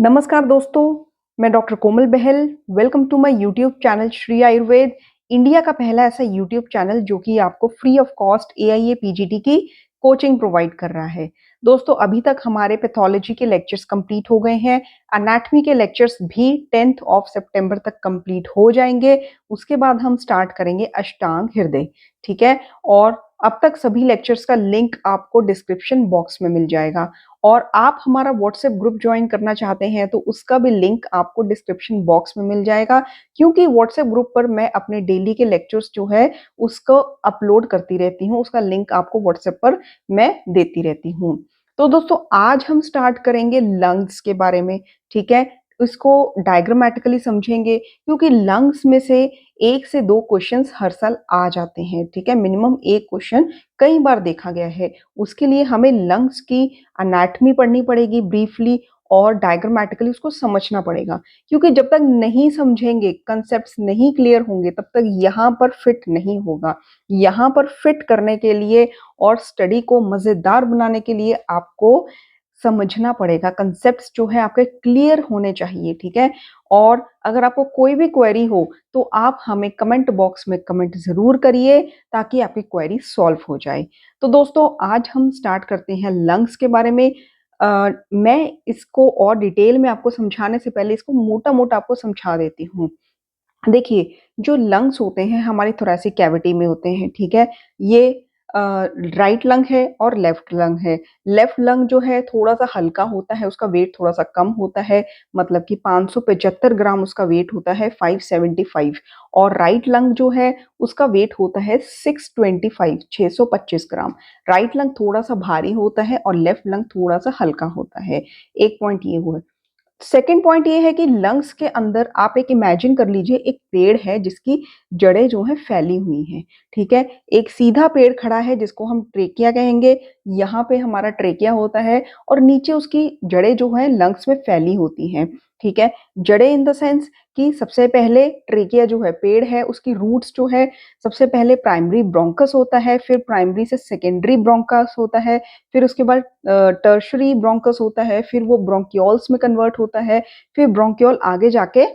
नमस्कार दोस्तों, मैं doctor Komal Bahal. Welcome to my YouTube channel Shri Ayurveda, India का पहला ऐसा यूट्यूब चैनल जो कि आपको free of cost AIA PGT की कोचिंग प्रोवाइड कर रहा है। दोस्तों, अभी तक हमारे पैथोलॉजी के लेक्चर्स कंप्लीट हो गए हैं। एनाटॉमी के लेक्चर्स भी 10th ऑफ सितंबर तक कंप्लीट हो जाएंगे। उसके बाद हम स्टार्ट करेंगे अष्टांग हृदय, ठीक है। और अब तक सभी लेक्चर्स का लिंक आपको डिस्क्रिप्शन बॉक्स में मिल जाएगा। और आप हमारा व्हाट्सएप ग्रुप ज्वाइन करना चाहते हैं तो उसका भी लिंक आपको डिस्क्रिप्शन बॉक्स में मिल जाएगा, क्योंकि व्हाट्सएप ग्रुप पर मैं अपने डेली के लेक्चर्स जो है उसको अपलोड करती रहती हूँ। उसका लिंक आपको व्हाट्सएप पर मैं देती रहती हूँ। तो दोस्तों, आज हम स्टार्ट करेंगे लंग्स के बारे में, ठीक है। इसको डायग्रामेटिकली समझेंगे, क्योंकि लंग्स में से 1 से 2 क्वेश्चंस हर साल आ जाते हैं, ठीक है। मिनिमम एक क्वेश्चन कई बार देखा गया है। उसके लिए हमें लंग्स की एनाटॉमी पढ़नी पड़ेगी ब्रीफली, और डायग्रामेटिकली उसको समझना पड़ेगा, क्योंकि जब तक नहीं समझेंगे, कंसेप्ट्स नहीं क्लियर होंगे, तब तक यहाँ पर फिट नहीं होगा। यहाँ पर फिट करने के लिए और स्टडी को मजेदार बनाने के लिए आपको समझना पड़ेगा। कंसेप्ट्स जो है आपके क्लियर होने चाहिए, ठीक है। और अगर आपको कोई भी क्वेरी हो तो आप हमें कमेंट बॉक्स में कमेंट जरूर करिए, ताकि आपकी क्वेरी सॉल्व हो जाए। तो दोस्तों, आज हम स्टार्ट करते हैं लंग्स के बारे में। मैं इसको और डिटेल में आपको समझाने से पहले इसको मोटा-मोटा आपको समझा देती हूँ। देखिए, जो लंग्स होते हैं हमारी थोरैसिक कैविटी में होते हैं, ठीक है। ये राइट लंग है और लेफ्ट लंग है। लेफ्ट लंग जो है थोड़ा-सा हल्का होता है, उसका वेट थोड़ा-सा कम होता है, मतलब कि 575 ग्राम उसका वेट होता है, 575। और राइट लंग जो है उसका वेट होता है 625, 625 ग्राम। राइट लंग थोड़ा-सा भारी होता है और लेफ्ट लंग थोड़ा-सा हल्का होता है। एक पॉइंट ये हुआ। सेकंड पॉइंट ये है कि लंग्स के अंदर आप एक इमेजिन कर लीजिए, एक पेड़ है जिसकी जड़ें जो हैं फैली हुई हैं, ठीक है। एक सीधा पेड़ खड़ा है जिसको हम ट्रेकिया कहेंगे। यहाँ पे हमारा ट्रेकिया होता है और नीचे उसकी जड़ें जो हैं लंग्स में फैली होती हैं, ठीक है। जड़ें इन द सेंस कि सबसे पहले ट्रेकिया जो है पेड़ है, उसकी रूट्स जो है सबसे पहले प्राइमरी ब्रोंकस होता है, फिर प्राइमरी से सेकेंडरी ब्रोंकस होता है, फिर उसके बाद टर्शरी ब्रोंकस होता है, फिर वो ब्रोंकियोल्स में कन्वर्ट होता है, फिर ब्रोंकियोल आगे जाके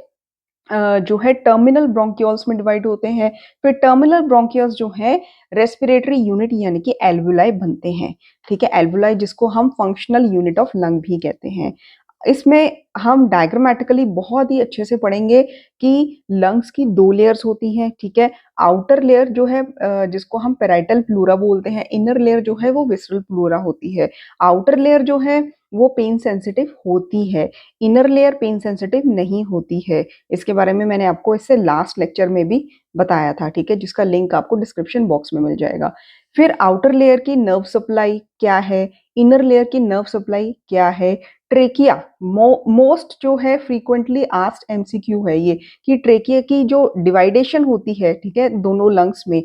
जो है टर्मिनल ब्रोंकियोल्स में डिवाइड होते हैं। फिर टर्मिनल ब्रोंकियल्स जो है रेस्पिरेटरी यूनिट यानी कि एल्वुलाई बनते हैं, ठीक है। एल्वुलाई जिसको हम फंक्शनल यूनिट ऑफ लंग भी कहते हैं। इसमें हम डायग्रामेटिकली बहुत ही अच्छे से पढ़ेंगे कि लंग्स की 2 लेयर्स होती हैं, ठीक है। आउटर लेयर जो है जिसको हम पैराइटल प्लूरा बोलते हैं, इनर लेयर जो है वो विसरल प्लूरा होती है। आउटर लेयर जो है वो पेन सेंसिटिव होती है, इनर लेयर पेन सेंसिटिव नहीं होती है। इसके बारे में मैंने आपको इससे लास्ट लेक्चर में भी बताया था, ठीक है, जिसका लिंक आपको डिस्क्रिप्शन बॉक्स में मिल जाएगा। फिर आउटर लेयर की नर्व सप्लाई क्या है, इनर लेयर की नर्व सप्लाई क्या है, ट्रेकिया मोस्ट जो है फ्रीक्वेंटली आस्क्ड एमसीक्यू है ये, कि ट्रेकिया की जो डिवाइडेशन होती है, ठीक है, दोनों लंग्स में,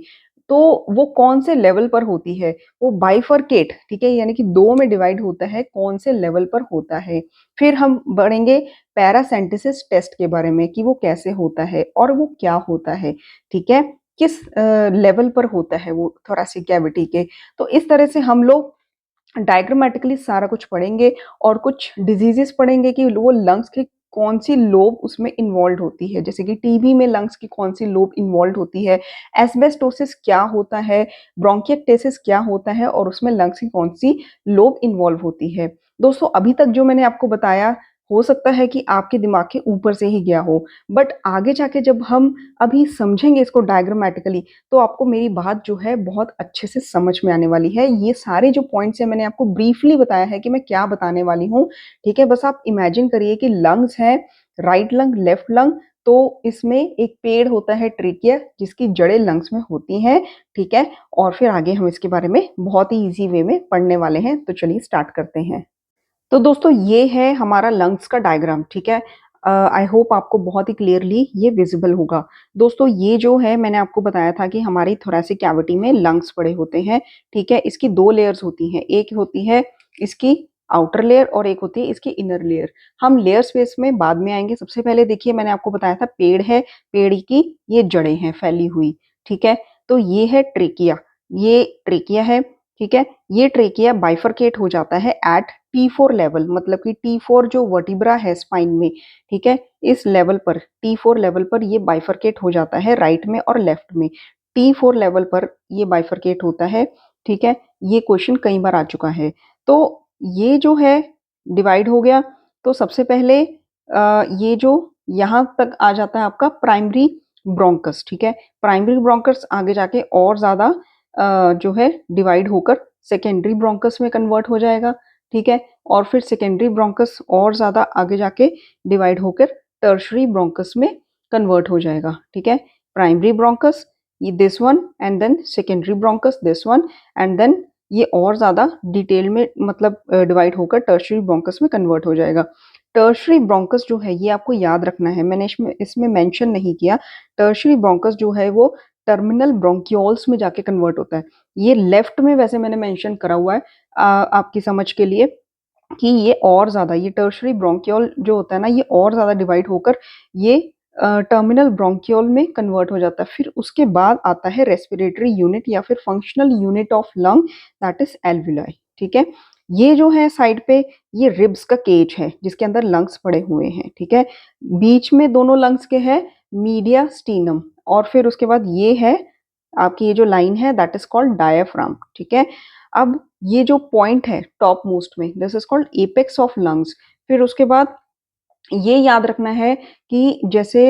तो वो कौन से लेवल पर होती है। वो बाइफरकेट, ठीक है, यानी कि 2 में डिवाइड होता है, कौन से लेवल पर होता है। फिर हम बढ़ेंगे पैरासेंटेसिस टेस्ट के बारे में कि वो कैसे होता है और वो क्या होता है, ठीक है, किस लेवल पर होता है वो थोरैसिक कैविटी के। तो इस तरह से हम लोग डायग्रामेटिकली सारा कुछ पढ़ेंगे, और कुछ डिजीजेस पढ़ेंगे कि वो लंग्स की कौन सी लोब उसमें इन्वॉल्व होती है, जैसे कि टीबी में लंग्स की कौन सी लोब इन्वॉल्व होती है, एस्बेस्टोसिस क्या होता है, ब्रोंकिएक्टेसिस क्या होता है, और उसमें लंग्स की कौन सी लोब इन्वॉल्व होती है। दोस्तों, अभी तक जो मैंने आपको बताया हो सकता है कि आपके दिमाग के ऊपर से ही गया हो, बट आगे जाके जब हम अभी समझेंगे इसको डायग्रामेटिकली, तो आपको मेरी बात जो है बहुत अच्छे से समझ में आने वाली है। ये सारे जो पॉइंट्स हैं मैंने आपको ब्रीफली बताया है कि मैं क्या बताने वाली हूँ, ठीक है। बस आप इमेजिन करिए कि लंग्स हैं, राइट लंग, लेफ्ट लंग, तो इसमें एक पेड़ होता है ट्रेकिया जिसकी जड़ें लंग्स में होती हैं, ठीक है। और फिर आगे हम इसके बारे में बहुत ही ईजी वे में पढ़ने वाले हैं, तो चलिए स्टार्ट करते हैं। तो दोस्तों, ये है हमारा लंग्स का डायग्राम, ठीक है। आई होप आपको बहुत ही क्लियरली ये विजिबल होगा। दोस्तों, ये जो है मैंने आपको बताया था कि हमारी थोरैसिक कैविटी में लंग्स पड़े होते हैं, ठीक है। इसकी 2 लेयर्स होती हैं, एक होती है इसकी आउटर लेयर और एक होती है इसकी इनर लेयर। हम लेयर स्पेस में बाद में आएंगे। सबसे पहले देखिए, मैंने आपको बताया था पेड़ है, पेड़ की ये जड़ें हैं फैली हुई, ठीक है। तो ये है ट्रेकिया, ये ट्रेकिया है, ठीक है। ये ट्रेकिया बाइफरकेट हो जाता है एट T4 लेवल, मतलब कि T4 जो वर्टिब्रा है स्पाइन में, ठीक है, इस लेवल पर T4 लेवल पर ये बाइफरकेट हो जाता है राइट में और लेफ्ट में। T4 लेवल पर ये बाइफरकेट होता है, ठीक है। ये क्वेश्चन कई बार आ चुका है। तो ये जो है डिवाइड हो गया। तो सबसे पहले ये जो यहाँ तक आ जाता है आपका प्राइमरी ब्रोंकस, ठीक है। प्राइमरी ब्रोंकस आगे जाके और ज्यादा जो है डिवाइड होकर सेकेंडरी ब्रोंकस में कन्वर्ट हो जाएगा, ठीक है। और फिर सेकेंडरी ब्रोंकस और ज्यादा आगे जाके डिवाइड होकर टर्शरी ब्रोंकस में कन्वर्ट हो जाएगा, ठीक है। प्राइमरी ब्रोंकस ये this one and then secondary bronchus this one and then ये और ज्यादा डिटेल में मतलब डिवाइड होकर टर्शरी ब्रोंकस में कन्वर्ट हो जाएगा। टर्शरी ब्रोंकस जो है ये आपको याद रखना है, मैंने इसमें मेंशन नहीं किया। टर्शरी ब्रोंकस जो है वो टर्मिनल ब्रोंकियोल्स में जाके कन्वर्ट होता है। ये लेफ्ट में वैसे मैंने मेंशन करा हुआ है आपकी समझ के लिए कि ये और ज्यादा ये टर्शरी ब्रोंकियोल जो होता है ना ये और ज्यादा डिवाइड होकर ये टर्मिनल ब्रोंकियोल में कन्वर्ट हो जाता है। फिर उसके बाद आता है रेस्पिरेटरी यूनिट या फिर functional unit of lung, that is alveoli, ठीक है। ये जो है साइड पे ये रिब्स का केज है जिसके अंदर लंग्स पड़े हुए हैं, ठीक है। बीच में दोनों लंग्स के है मीडिया स्टीनम, और फिर उसके बाद ये है आपकी ये जो लाइन है दैट इज कॉल्ड डायाफ्राम, ठीक है। अब ये जो पॉइंट है टॉप मोस्ट में this is called apex of lungs. फिर उसके बाद ये याद रखना है कि जैसे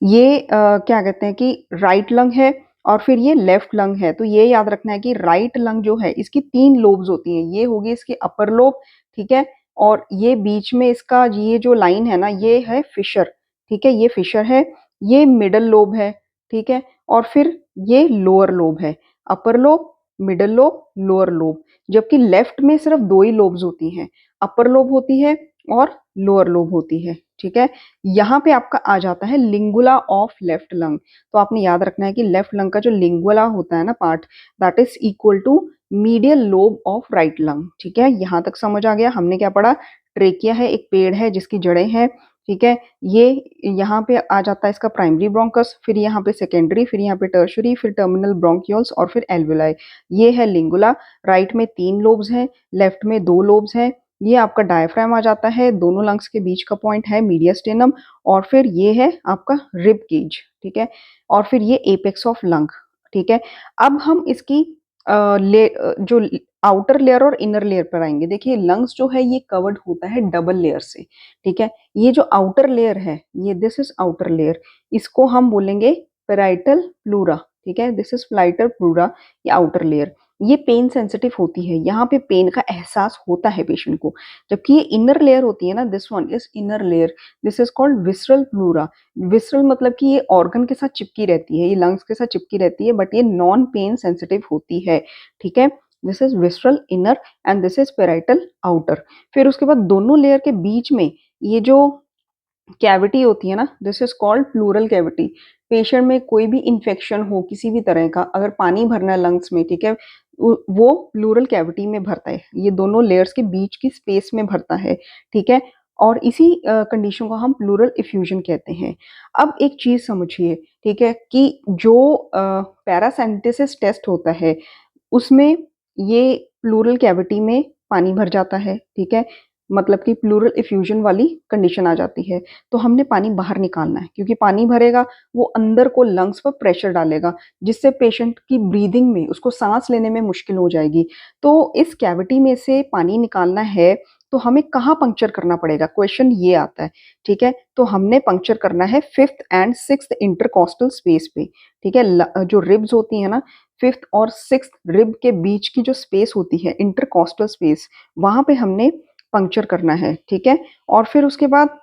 ये क्या कहते हैं कि राइट लंग है और फिर ये लेफ्ट लंग है, तो ये याद रखना है कि राइट लंग जो है इसकी 3 लोब्स होती हैं। ये होगी इसकी अपर लोब, ठीक है। और ये बीच में इसका ये जो लाइन है ना ये है फिशर, ठीक है, ये फिशर है। ये मिडल लोब है, ठीक है। और फिर ये लोअर लोब है, upper lobe, middle lobe, lower lobe. जबकि लेफ्ट में सिर्फ 2 ही लोब्स होती हैं, अपर लोब होती है और लोअर लोब होती है, ठीक है। यहाँ पे आपका आ जाता है लिंगुला ऑफ लेफ्ट लंग। तो आपने याद रखना है कि लेफ्ट लंग का जो लिंगुला होता है ना part that is equal to medial lobe of right lung, ठीक है। यहाँ तक समझ आ गया। हमने क्या पढ़ा, ट्रेकिया है एक पेड़ है जिसकी जड़ें हैं, ठीक है। ये यहाँ पे आ जाता है इसका प्राइमरी ब्रोंकस, फिर यहाँ पे सेकेंडरी, फिर यहाँ पे टर्शरी, फिर टर्मिनल ब्रोंकियोल्स और फिर एल्वुलाई। ये है लिंगुला। राइट में 3 लोब्स हैं, लेफ्ट में 2 लोब्स हैं। ये आपका डायफ्राम आ जाता है, दोनों लंग्स के बीच का पॉइंट है मीडियास्टेनम। और फिर ये है आपका रिब केज, ठीक है। और फिर ये एपेक्स ऑफ लंग, ठीक है। अब हम इसकी जो आउटर लेयर और इनर लेयर पर आएंगे। देखिए लंग्स जो है ये कवर्ड होता है डबल लेयर से, ठीक है। ये जो आउटर लेयर है ये दिस इज आउटर लेयर, इसको हम बोलेंगे पेराइटल प्लूरा, ठीक है। दिस इज पेराइटल प्लूरा, ये आउटर लेयर। ये पेन सेंसिटिव होती है, यहाँ पे पेन का एहसास होता है पेशेंट को। जबकि ये इनर लेयर होती है ना, this one is inner layer, this is called visceral pleura. Visceral मतलब कि ये ऑर्गन के साथ चिपकी रहती है, ये लंग्स के साथ चिपकी रहती है, बट ये नॉन पेन सेंसिटिव होती है, ठीक है। This is visceral inner and this is parietal outer. फिर उसके बाद दोनों लेयर के बीच में ये जो कैविटी होती है ना this is called pleural cavity. Patient में कोई भी इंफेक्शन हो किसी भी तरह का, अगर पानी भरना है लंग्स में, ठीक है, वो प्लूरल कैविटी में भरता है, ये दोनों लेयर्स के बीच की स्पेस में भरता है, ठीक है। और इसी कंडीशन को हम प्लूरल इफ्यूजन कहते हैं। अब एक चीज समझिए, ठीक है, कि जो पैरासेंटेसिस टेस्ट होता है उसमें ये प्लूरल कैविटी में पानी भर जाता है, ठीक है, मतलब कि प्लूरल इफ्यूजन वाली कंडीशन आ जाती है। तो हमने पानी बाहर निकालना है, क्योंकि पानी भरेगा वो अंदर को लंग्स पर प्रेशर डालेगा, जिससे पेशेंट की ब्रीदिंग में उसको सांस लेने में मुश्किल हो जाएगी। तो इस कैविटी में से पानी निकालना है तो हमें कहाँ पंक्चर करना पड़ेगा, क्वेश्चन ये आता है, ठीक है। तो हमने पंक्चर करना है 5th and 6th intercostal space पे, ठीक है। जो रिब्स होती है ना 5th और 6th रिब के बीच की जो स्पेस होती है इंटरकॉस्टल स्पेस, वहां पे हमने पंक्चर करना है, ठीक है। और फिर उसके बाद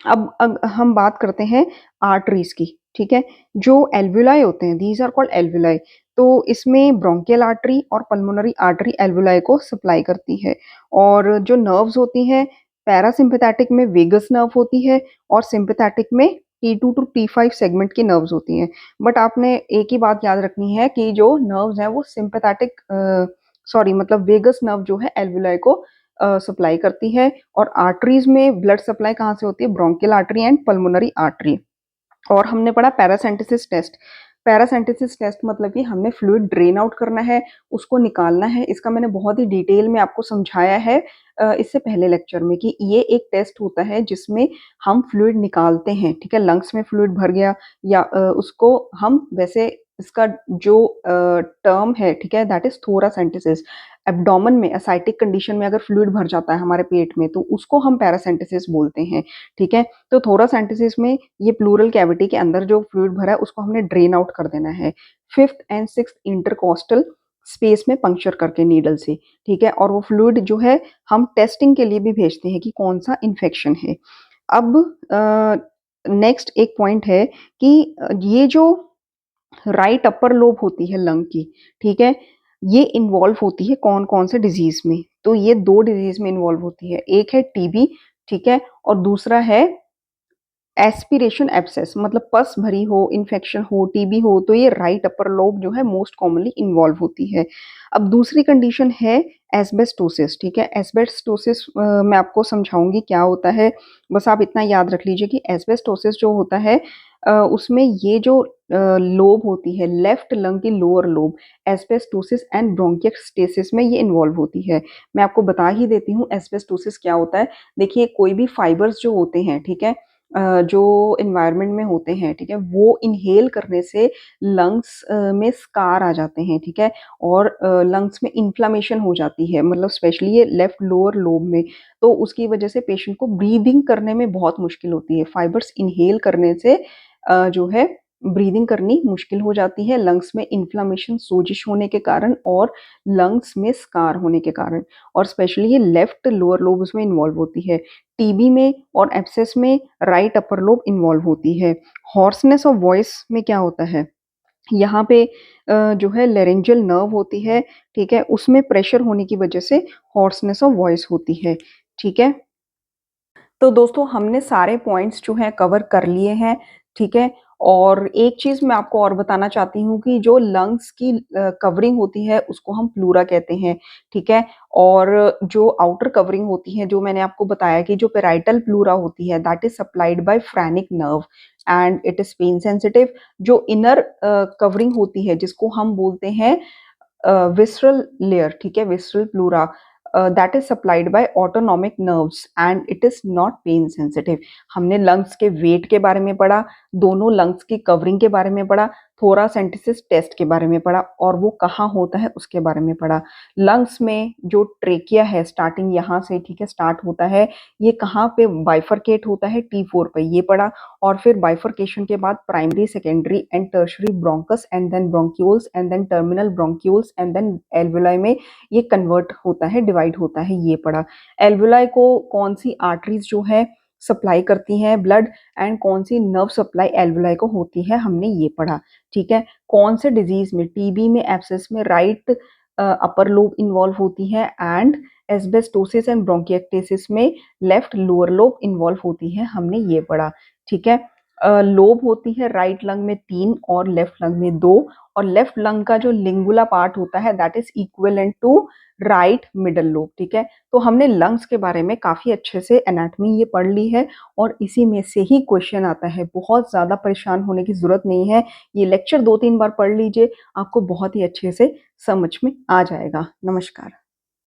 अब हम बात करते हैं आर्टरीज की, ठीक है। जो एल्वुलाई होते हैं दीज आर कॉल्ड एल्वुलाई। तो इसमें ब्रोंकियल आर्टरी और पल्मोनरी आर्टरी एल्वुलाई को सप्लाई करती है। और जो नर्व्स होती हैं पैरासिम्पैथेटिक में वेगस नर्व होती है और सिंपैथेटिक में T2 टू T5 सेगमेंट की नर्व्स होती हैं। बट आपने एक ही बात याद रखनी है कि जो नर्व्स हैं वो सिंपैथेटिक सॉरी मतलब वेगस नर्व जो है एल्वुलाई को सप्लाई करती है। और आर्टरीज में ब्लड सप्लाई कहाँ से होती है, bronchial artery and pulmonary artery. और हमने पढ़ा पैरासेंटेसिस टेस्ट, पैरासिंथेसिस टेस्ट मतलब कि हमने फ्लूइड ड्रेन आउट करना है, उसको निकालना है। इसका मैंने बहुत ही डिटेल में आपको समझाया है इससे पहले लेक्चर में कि ये एक टेस्ट होता है जिसमें हम फ्लूइड निकालते हैं, ठीक है? लंग्स में फ्लूइड भर गया या उसको हम वैसे इसका जो टर्म है, ठीक है? That is thoracentesis. एब्डोमेन में एसाइटिक कंडीशन में अगर फ्लूइड भर जाता है हमारे पेट में, तो उसको हम पैरासिंथेसिस बोलते हैं, ठीक है? तो थोरासिंथेसिस में ये प्लूरल कैविटी के अंदर जो फ्लूइड भरा है उसको हमने ड्रेन आउट कर देना है। 5th and 6th intercostal space में पंक्चर करके नीडल से, ठीक है? और वो फ्लूइड जो है हम टेस्टिंग के लिए भी भेजते हैं कि कौन-सा इन्फेक्शन है। अब नेक्स्ट एक पॉइंट है कि ये जो राइट अपर लोब होती है लंग की, ठीक है? ये इन्वॉल्व होती है कौन-कौन से डिज़ीज़ में? तो ये 2 डिज़ीज़ में इन्वॉल्व होती है। एक है टीबी, ठीक है? और दूसरा है एस्पिरेशन एब्सेस, मतलब पस भरी हो, इन्फेक्शन हो, टीबी हो, तो ये राइट अपर लोब जो है मोस्ट कॉमनली इन्वॉल्व होती है। अब दूसरी कंडीशन है एस्बेस्टोसिस, ठीक है? एस्बेस्टोसिस मैं आपको समझाऊँगी क्या होता है, बस आप इतना याद रख लीजिए कि एस्बेस्टोसिस जो होता है उसमें ये जो लोब होती है, लेफ्ट लंग की लोअर लोब, एस्बेस्टोसिस एंड ब्रोंकियस्टेसिस में ये इन्वॉल्व होती है। मैं आपको बता ही देती हूँ एस्बेस्टोसिस क्या होता है। देखिए कोई भी फाइबर्स जो होते हैं, ठीक है? जो एनवायरनमेंट में होते हैं, ठीक है? वो इन्हेल करने से लंग्स में स्कार आ जाते हैं, ठीक है? और लंग्स में इन्फ्लेमेशन हो जाती है, मतलब स्पेशली ये लेफ्ट लोअर लोब में। तो उसकी वजह से पेशेंट को ब्रीदिंग करने में बहुत मुश्किल होती है। फाइबर्स इन्हेल करने से जो है ब्रीदिंग करनी मुश्किल हो जाती है, लंग्स में इन्फ्लेमेशन, सोजिश होने के कारण और लंग्स में स्कार होने के कारण, और स्पेशली ये लेफ्ट लोअर लोब उसमें इन्वॉल्व होती है। टीबी में और एब्सेस में राइट अपर लोब इन्वॉल्व होती है। हॉर्सनेस ऑफ वॉइस में क्या होता है? यहाँ पे जो है लैरिंजियल नर्व होती है, ठीक है? उसमें प्रेशर होने की वजह से हॉर्सनेस ऑफ वॉइस होती है, ठीक है? तो दोस्तों हमने सारे पॉइंट्स जो हैं कवर कर लिए हैं, ठीक है? और एक चीज़ मैं आपको और बताना चाहती हूँ कि जो लंग्स की कवरिंग होती है उसको हम प्लूरा कहते हैं, ठीक है? और जो आउटर कवरिंग होती है, जो मैंने आपको बताया कि जो पैराइटल प्लूरा होती है that is supplied by phrenic nerve and it is pain sensitive. जो इनर कवरिंग होती है जिसको हम बोलते हैं विसरल लेयर, ठीक है? Visceral pleura that is supplied by autonomic nerves and it is not pain sensitive. हमने लंग्स के वेट के बारे में पढ़ा, दोनों लंग्स की कवरिंग के बारे में पढ़ा, थोरासेंटिसिस टेस्ट के बारे में पढ़ा और वो कहाँ होता है उसके बारे में पढ़ा। लंग्स में जो ट्रेकिया है स्टार्टिंग यहाँ से, ठीक है, स्टार्ट होता है, ये कहाँ पे बाइफरकेट होता है? T4 पे, ये पढ़ा। और फिर बाइफरकेशन के बाद primary, secondary and tertiary bronchus and then bronchioles and then terminal bronchioles and then alveoli में ये कन्वर्ट होता है, डिवाइड होता है, ये पढ़ा। एल्वुलाई को कौन सी आर्टरीज जो है सप्लाई करती हैं ब्लड एंड कौन सी नर्व सप्लाई एल्वुलाई को होती है, हमने ये पढ़ा, ठीक है? कौन से डिजीज में, टीबी में, एब्सेस में राइट अपर लोब इन्वॉल्व होती है एंड एस्बेस्टोसिस एंड ब्रोंकिएक्टेसिस में लेफ्ट लोअर लोब इन्वॉल्व होती है, हमने ये पढ़ा, ठीक है? लोब होती है राइट लंग में 3 और लेफ्ट लंग में 2, और लेफ्ट लंग का जो लिंगुला पार्ट होता है that is equivalent to right middle lobe, ठीक है? तो हमने लंग्स के बारे में काफी अच्छे से एनाटॉमी ये पढ़ ली है और इसी में से ही क्वेश्चन आता है। बहुत ज्यादा परेशान होने की जरूरत नहीं है, ये लेक्चर 2-3 बार पढ़ लीजिए, आपको बहुत ही अच्छे से समझ में आ जाएगा। नमस्कार।